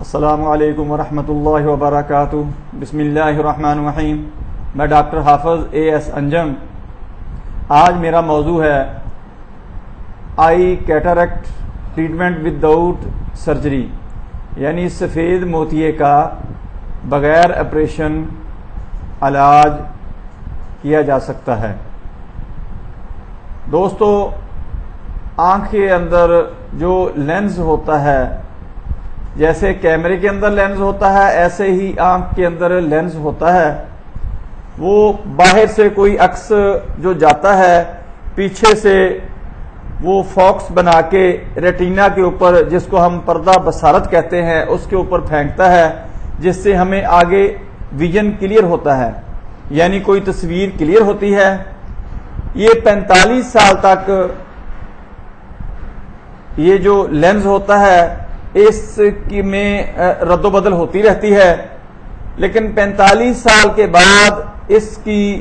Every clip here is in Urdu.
السلام علیکم ورحمۃ اللہ وبرکاتہ۔ بسم اللہ الرحمن الرحیم۔ میں ڈاکٹر حافظ AS انجم۔ آج میرا موضوع ہے آئی کیٹریکٹ ٹریٹمنٹ وداؤٹ سرجری، یعنی سفید موتیے کا بغیر آپریشن علاج کیا جا سکتا ہے۔ دوستو، آنکھ کے اندر جو لینز ہوتا ہے، جیسے کیمرے کے اندر لینز ہوتا ہے ایسے ہی آنکھ کے اندر لینز ہوتا ہے۔ وہ باہر سے کوئی عکس جو جاتا ہے، پیچھے سے وہ فوکس بنا کے ریٹینا کے اوپر، جس کو ہم پردہ بصارت کہتے ہیں، اس کے اوپر پھینکتا ہے، جس سے ہمیں آگے ویژن کلیئر ہوتا ہے، یعنی کوئی تصویر کلیئر ہوتی ہے۔ یہ 45 سال تک یہ جو لینز ہوتا ہے اس کی میں رد و بدل ہوتی رہتی ہے، لیکن 45 سال کے بعد اس کی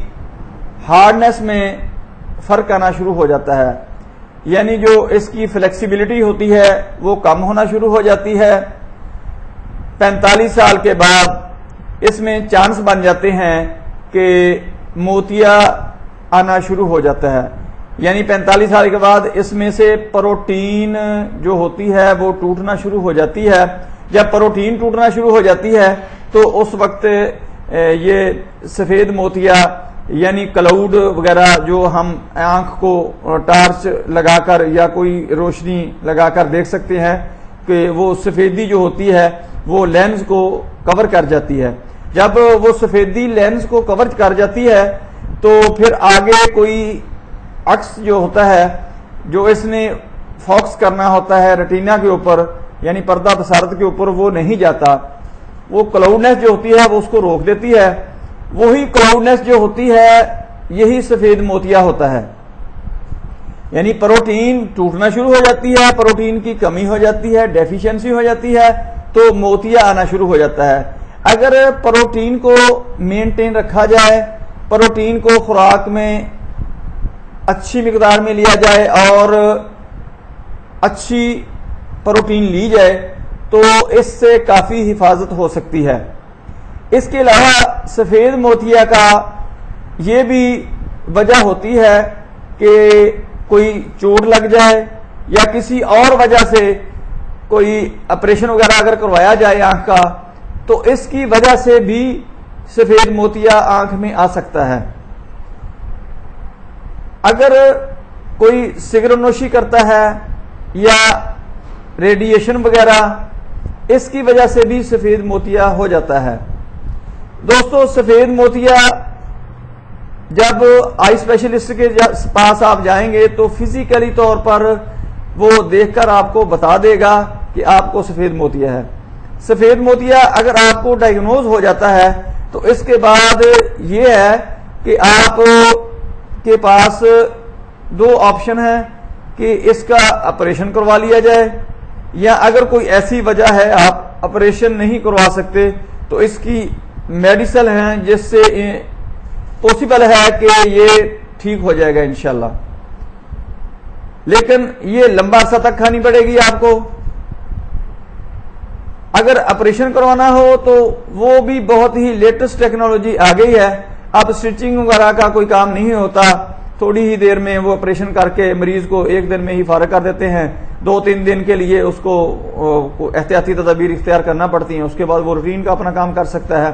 ہارڈنس میں فرق آنا شروع ہو جاتا ہے، یعنی جو اس کی فلیکسیبلٹی ہوتی ہے وہ کم ہونا شروع ہو جاتی ہے۔ 45 سال کے بعد اس میں چانس بن جاتے ہیں کہ موتیا آنا شروع ہو جاتا ہے، یعنی 45 سال کے بعد اس میں سے پروٹین جو ہوتی ہے وہ ٹوٹنا شروع ہو جاتی ہے۔ جب پروٹین ٹوٹنا شروع ہو جاتی ہے تو اس وقت یہ سفید موتیا یعنی کلاؤڈ وغیرہ جو ہم آنکھ کو ٹارچ لگا کر یا کوئی روشنی لگا کر دیکھ سکتے ہیں کہ وہ سفیدی جو ہوتی ہے وہ لینز کو کور کر جاتی ہے۔ جب وہ سفیدی لینز کو کور کر جاتی ہے تو پھر آگے کوئی عکس جو ہوتا ہے، جو اس نے فوکس کرنا ہوتا ہے ریٹینا کے اوپر، یعنی پردہ بصارت کے اوپر، وہ نہیں جاتا۔ وہ کلاؤڈنس جو ہوتی ہے وہ اس کو روک دیتی ہے۔ وہی کلاؤڈنس جو ہوتی ہے یہی سفید موتیا ہوتا ہے، یعنی پروٹین ٹوٹنا شروع ہو جاتی ہے، پروٹین کی کمی ہو جاتی ہے، ڈیفیشنسی ہو جاتی ہے تو موتیا آنا شروع ہو جاتا ہے۔ اگر پروٹین کو مینٹین رکھا جائے، پروٹین کو خوراک میں اچھی مقدار میں لیا جائے اور اچھی پروٹین لی جائے تو اس سے کافی حفاظت ہو سکتی ہے۔ اس کے علاوہ سفید موتیا کا یہ بھی وجہ ہوتی ہے کہ کوئی چوٹ لگ جائے یا کسی اور وجہ سے کوئی آپریشن وغیرہ اگر کروایا جائے آنکھ کا، تو اس کی وجہ سے بھی سفید موتیا آنکھ میں آ سکتا ہے۔ اگر کوئی سگریٹ نوشی کرتا ہے یا ریڈیشن وغیرہ، اس کی وجہ سے بھی سفید موتیا ہو جاتا ہے۔ دوستو، سفید موتیا جب آئی اسپیشلسٹ کے پاس آپ جائیں گے تو فزیکلی طور پر وہ دیکھ کر آپ کو بتا دے گا کہ آپ کو سفید موتیا ہے۔ سفید موتیا اگر آپ کو ڈائگنوز ہو جاتا ہے تو اس کے بعد یہ ہے کہ آپ کے پاس دو آپشن ہیں کہ اس کا آپریشن کروا لیا جائے، یا اگر کوئی ایسی وجہ ہے آپ آپریشن نہیں کروا سکتے تو اس کی میڈیسن ہیں جس سے پاسبل ہے کہ یہ ٹھیک ہو جائے گا انشاءاللہ، لیکن یہ لمبا عرصہ تک کھانی پڑے گی آپ کو۔ اگر آپریشن کروانا ہو تو وہ بھی بہت ہی لیٹسٹ ٹیکنالوجی آ گئی ہے۔ اب اسٹچنگ وغیرہ کا کوئی کام نہیں ہوتا، تھوڑی ہی دیر میں وہ آپریشن کر کے مریض کو ایک دن میں ہی فارغ کر دیتے ہیں۔ 2-3 دن کے لیے اس کو احتیاطی تدابیر اختیار کرنا پڑتی ہیں، اس کے بعد وہ روٹین کا اپنا کام کر سکتا ہے۔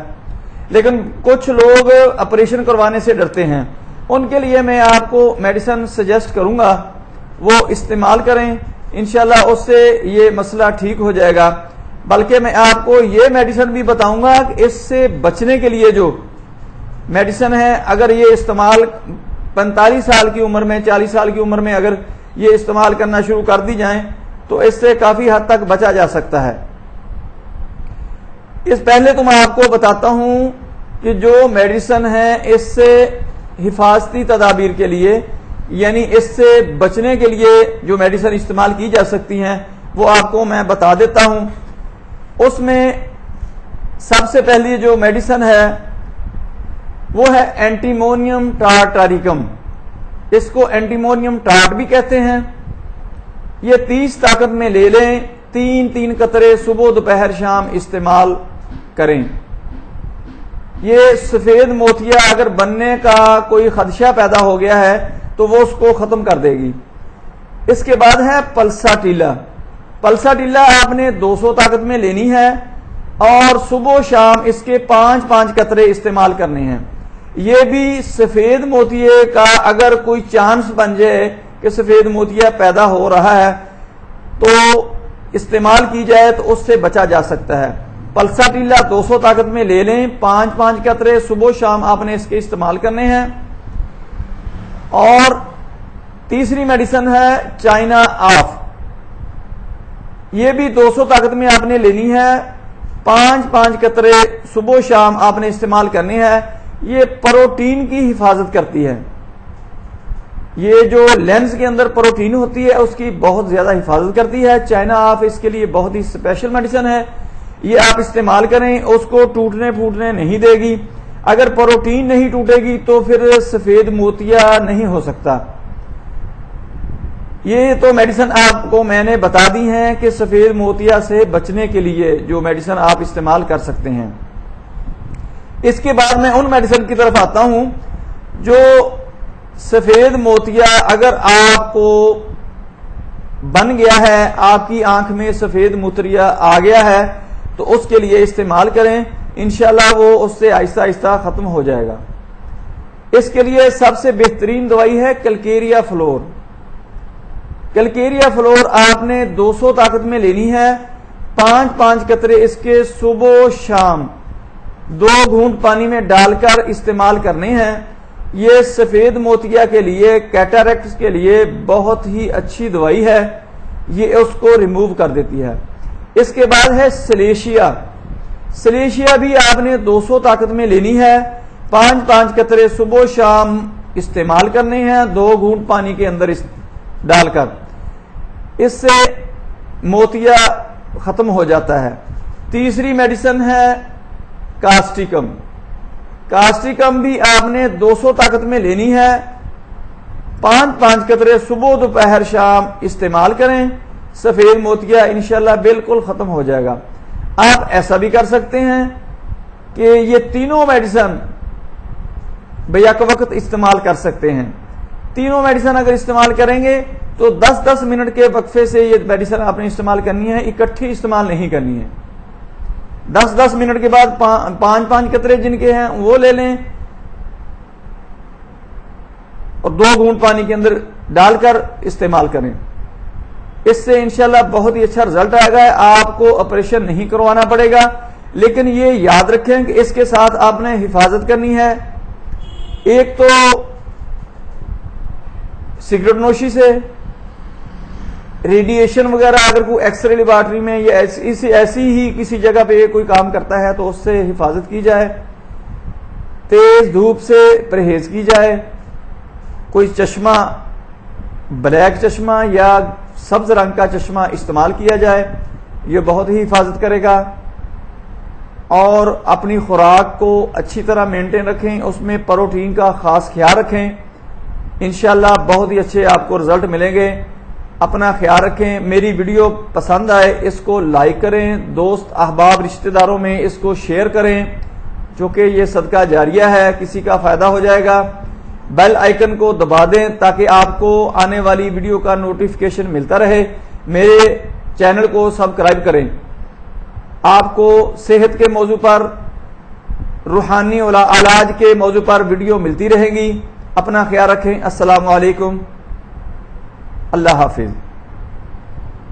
لیکن کچھ لوگ آپریشن کروانے سے ڈرتے ہیں، ان کے لیے میں آپ کو میڈیسن سجیسٹ کروں گا، وہ استعمال کریں، انشاءاللہ اس سے یہ مسئلہ ٹھیک ہو جائے گا۔ بلکہ میں آپ کو یہ میڈیسن بھی بتاؤں گا کہ اس سے بچنے کے لیے جو میڈیسن ہے، اگر یہ استعمال 45 سال کی عمر میں، 40 سال کی عمر میں اگر یہ استعمال کرنا شروع کر دی جائیں تو اس سے کافی حد تک بچا جا سکتا ہے۔ اس پہلے تو میں آپ کو بتاتا ہوں کہ جو میڈیسن ہے اس سے حفاظتی تدابیر کے لیے، یعنی اس سے بچنے کے لیے جو میڈیسن استعمال کی جا سکتی ہیں وہ آپ کو میں بتا دیتا ہوں۔ اس میں سب سے پہلی جو میڈیسن ہے وہ ہے اینٹیمونیم ٹارٹاریکم۔ اس کو اینٹیمونیم ٹارٹ بھی کہتے ہیں۔ یہ 30 طاقت میں لے لیں 3 قطرے صبح دوپہر شام استعمال کریں۔ یہ سفید موتیا اگر بننے کا کوئی خدشہ پیدا ہو گیا ہے تو وہ اس کو ختم کر دے گی۔ اس کے بعد ہے پلسا ٹیلا۔ پلسا ٹیلا آپ نے 200 طاقت میں لینی ہے اور صبح و شام اس کے 5 قطرے استعمال کرنے ہیں۔ یہ بھی سفید موتیے کا اگر کوئی چانس بن جائے کہ سفید موتیا پیدا ہو رہا ہے تو استعمال کی جائے تو اس سے بچا جا سکتا ہے۔ پلسا ٹیلا 200 طاقت میں لے لیں، 5 قطرے صبح و شام آپ نے اس کے استعمال کرنے ہیں۔ اور تیسری میڈیسن ہے چائنا آف۔ یہ بھی 200 طاقت میں آپ نے لینی ہے، 5 قطرے صبح و شام آپ نے استعمال کرنے ہیں۔ یہ پروٹین کی حفاظت کرتی ہے۔ یہ جو لینز کے اندر پروٹین ہوتی ہے اس کی بہت زیادہ حفاظت کرتی ہے۔ چائنا آف اس کے لیے بہت ہی اسپیشل میڈیسن ہے۔ یہ آپ استعمال کریں، اس کو ٹوٹنے پھوٹنے نہیں دے گی۔ اگر پروٹین نہیں ٹوٹے گی تو پھر سفید موتیا نہیں ہو سکتا۔ یہ تو میڈیسن آپ کو میں نے بتا دی ہیں کہ سفید موتیا سے بچنے کے لیے جو میڈیسن آپ استعمال کر سکتے ہیں۔ اس کے بعد میں ان میڈیسن کی طرف آتا ہوں جو سفید موتیا اگر آپ کو بن گیا ہے، آپ کی آنکھ میں سفید موتیا آ گیا ہے تو اس کے لیے استعمال کریں، انشاءاللہ وہ اس سے آہستہ آہستہ ختم ہو جائے گا۔ اس کے لیے سب سے بہترین دوائی ہے کلکیریا فلور۔ کلکیریا فلور آپ نے 200 طاقت میں لینی ہے، 5 قطرے اس کے صبح و شام 2 گھونٹ پانی میں ڈال کر استعمال کرنے ہیں۔ یہ سفید موتیا کے لیے، کیٹاریکٹس کے لیے بہت ہی اچھی دوائی ہے، یہ اس کو ریموو کر دیتی ہے۔ اس کے بعد ہے سلیشیا۔ سلیشیا بھی آپ نے 200 طاقت میں لینی ہے، 5 قطرے صبح و شام استعمال کرنے ہیں 2 گھونٹ پانی کے اندر ڈال کر۔ اس سے موتیا ختم ہو جاتا ہے۔ تیسری میڈیسن ہے کاسٹیکم۔ کاسٹیکم بھی آپ نے 200 طاقت میں لینی ہے، 5 قطرے صبح دوپہر شام استعمال کریں، سفید موتیا انشاءاللہ بالکل ختم ہو جائے گا۔ آپ ایسا بھی کر سکتے ہیں کہ یہ تینوں میڈیسن بیک وقت استعمال کر سکتے ہیں۔ تینوں میڈیسن اگر استعمال کریں گے تو 10 منٹ کے وقفے سے یہ میڈیسن آپ نے استعمال کرنی ہے، اکٹھی استعمال نہیں کرنی ہے۔ 10 منٹ کے بعد 5 قطرے جن کے ہیں وہ لے لیں اور 2 گھونٹ پانی کے اندر ڈال کر استعمال کریں۔ اس سے انشاءاللہ بہت ہی اچھا رزلٹ آئے گا۔ آپ کو آپریشن نہیں کروانا پڑے گا، لیکن یہ یاد رکھیں کہ اس کے ساتھ آپ نے حفاظت کرنی ہے۔ ایک تو سگریٹ نوشی سے، ریڈیشن وغیرہ اگر کوئی ایکس رے لیبارٹری میں یا ایسی ہی کسی جگہ پہ کوئی کام کرتا ہے تو اس سے حفاظت کی جائے، تیز دھوپ سے پرہیز کی جائے، کوئی چشمہ بلیک چشمہ یا سبز رنگ کا چشمہ استعمال کیا جائے، یہ بہت ہی حفاظت کرے گا۔ اور اپنی خوراک کو اچھی طرح مینٹین رکھیں، اس میں پروٹین کا خاص خیال رکھیں، انشاءاللہ بہت ہی اچھے آپ کو رزلٹ ملیں گے۔ اپنا خیال رکھیں۔ میری ویڈیو پسند آئے اس کو لائک کریں، دوست احباب رشتہ داروں میں اس کو شیئر کریں، چونکہ یہ صدقہ جاریہ ہے، کسی کا فائدہ ہو جائے گا۔ بیل آئیکن کو دبا دیں تاکہ آپ کو آنے والی ویڈیو کا نوٹیفیکیشن ملتا رہے۔ میرے چینل کو سبسکرائب کریں۔ آپ کو صحت کے موضوع پر، روحانی علاج کے موضوع پر ویڈیو ملتی رہے گی۔ اپنا خیال رکھیں۔ السلام علیکم، اللہ حافظ۔